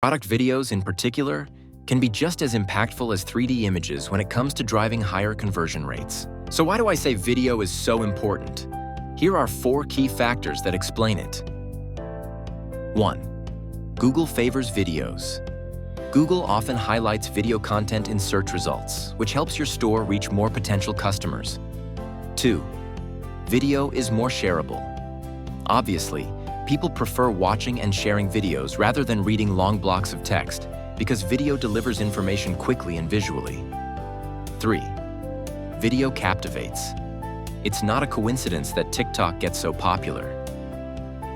Product videos, in particular, can be just as impactful as 3D images when it comes to driving higher conversion rates. So why do I say video is so important? Here are 4 key factors that explain it. 1. Google favors videos. Google often highlights video content in search results, which helps your store reach more potential customers. 2. Video is more shareable. Obviously, people prefer watching and sharing videos rather than reading long blocks of text because video delivers information quickly and visually. 3. Video captivates. It's not a coincidence that TikTok gets so popular.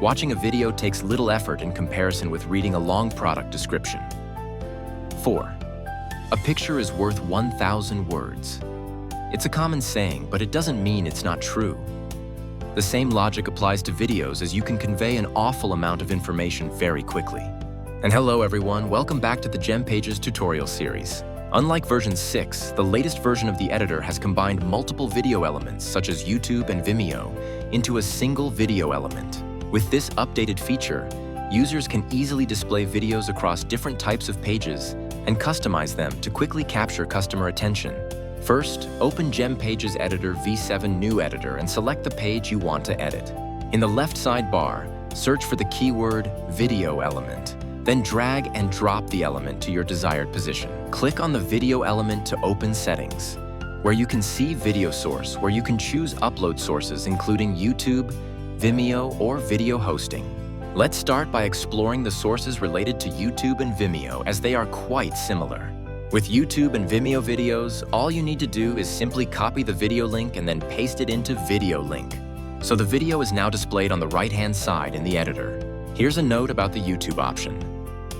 Watching a video takes little effort in comparison with reading a long product description. 4. A picture is worth 1,000 words. It's a common saying, but it doesn't mean it's not true. The same logic applies to videos, as you can convey an awful amount of information very quickly. And hello everyone, welcome back to the GemPages tutorial series. Unlike version 6, the latest version of the editor has combined multiple video elements such as YouTube and Vimeo into a single video element. With this updated feature, users can easily display videos across different types of pages and customize them to quickly capture customer attention. First, open GemPages Editor V7 New Editor and select the page you want to edit. In the left sidebar, search for the keyword Video element. Then drag and drop the element to your desired position. Click on the video element to open Settings, where you can see Video Source, where you can choose upload sources including YouTube, Vimeo, or video hosting. Let's start by exploring the sources related to YouTube and Vimeo, as they are quite similar. With YouTube and Vimeo videos, all you need to do is simply copy the video link and then paste it into Video Link. So the video is now displayed on the right-hand side in the editor. Here's a note about the YouTube option.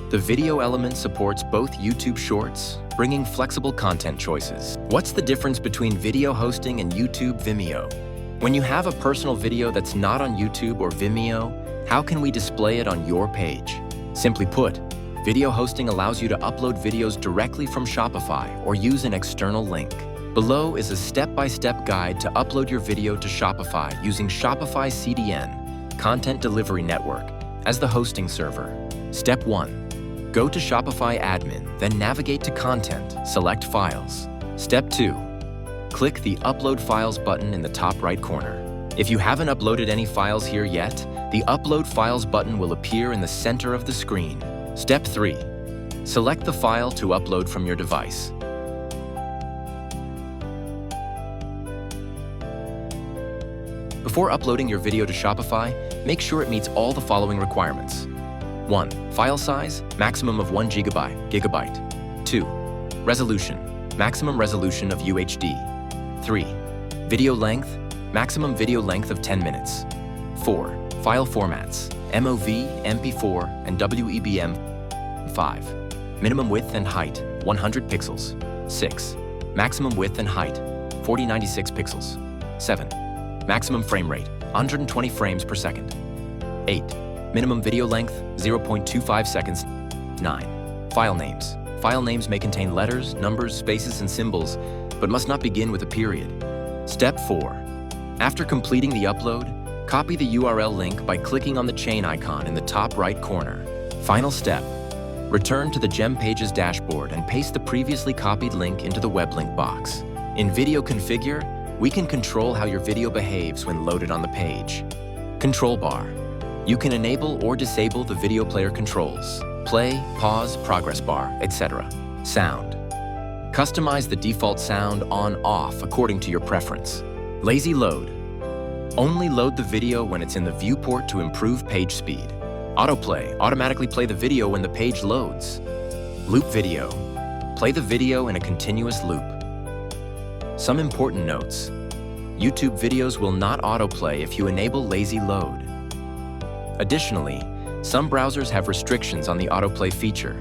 The video element supports both YouTube Shorts, bringing flexible content choices. What's the difference between video hosting and YouTube Vimeo? When you have a personal video that's not on YouTube or Vimeo, how can we display it on your page? Simply put, video hosting allows you to upload videos directly from Shopify or use an external link. Below is a step-by-step guide to upload your video to Shopify using Shopify CDN, Content Delivery Network, as the hosting server. Step 1. Go to Shopify Admin, then navigate to Content, select Files. Step 2. Click the Upload Files button in the top right corner. If you haven't uploaded any files here yet, the Upload Files button will appear in the center of the screen. Step 3. Select the file to upload from your device. Before uploading your video to Shopify, make sure it meets all the following requirements. 1. File size, maximum of 1 GB. 2. Resolution, maximum resolution of UHD. 3. Video length, maximum video length of 10 minutes. 4. File formats, MOV, MP4, and WEBM. 5. Minimum width and height, 100 pixels. 6. Maximum width and height, 4096 pixels. 7. Maximum frame rate, 120 frames per second. 8. Minimum video length, 0.25 seconds. 9. File names. File names may contain letters, numbers, spaces, and symbols, but must not begin with a period. Step 4. After completing the upload, copy the URL link by clicking on the chain icon in the top right corner. Final step. Return to the GemPages dashboard and paste the previously copied link into the web link box. In Video Configure, we can control how your video behaves when loaded on the page. Control bar. You can enable or disable the video player controls: play, pause, progress bar, etc. Sound. Customize the default sound on/off according to your preference. Lazy load. Only load the video when it's in the viewport to improve page speed. Autoplay. Automatically play the video when the page loads. Loop video. Play the video in a continuous loop. Some important notes. YouTube videos will not autoplay if you enable lazy load. Additionally, some browsers have restrictions on the autoplay feature.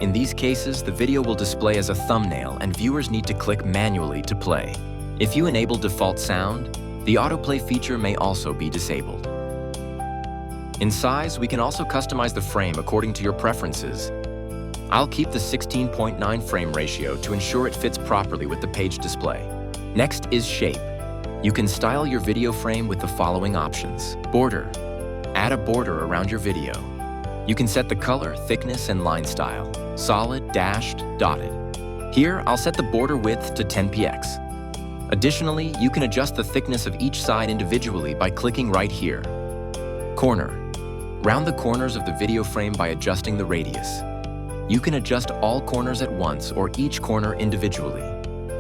In these cases, the video will display as a thumbnail and viewers need to click manually to play. If you enable default sound, the autoplay feature may also be disabled. In size, we can also customize the frame according to your preferences. I'll keep the 16.9 frame ratio to ensure it fits properly with the page display. Next is shape. You can style your video frame with the following options. Border. Add a border around your video. You can set the color, thickness, and line style: solid, dashed, dotted. Here, I'll set the border width to 10px. Additionally, you can adjust the thickness of each side individually by clicking right here. Corner. Round the corners of the video frame by adjusting the radius. You can adjust all corners at once or each corner individually.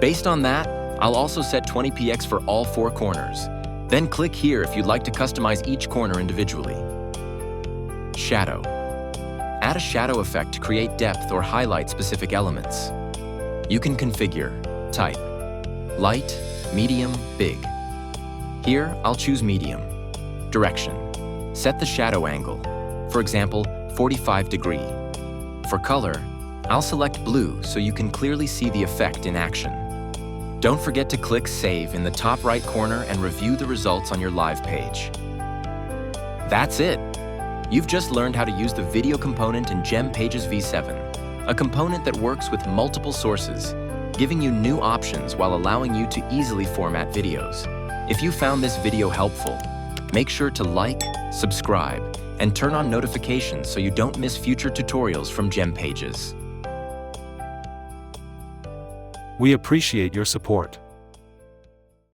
Based on that, I'll also set 20px for all 4 corners. Then click here if you'd like to customize each corner individually. Shadow. Add a shadow effect to create depth or highlight specific elements. You can configure, type, light, medium, big. Here, I'll choose medium. Direction. Set the shadow angle, for example, 45 degree. For color, I'll select blue so you can clearly see the effect in action. Don't forget to click Save in the top right corner and review the results on your live page. That's it! You've just learned how to use the video component in GemPages V7, a component that works with multiple sources, giving you new options while allowing you to easily format videos. If you found this video helpful, make sure to like, subscribe, and turn on notifications so you don't miss future tutorials from GemPages. We appreciate your support.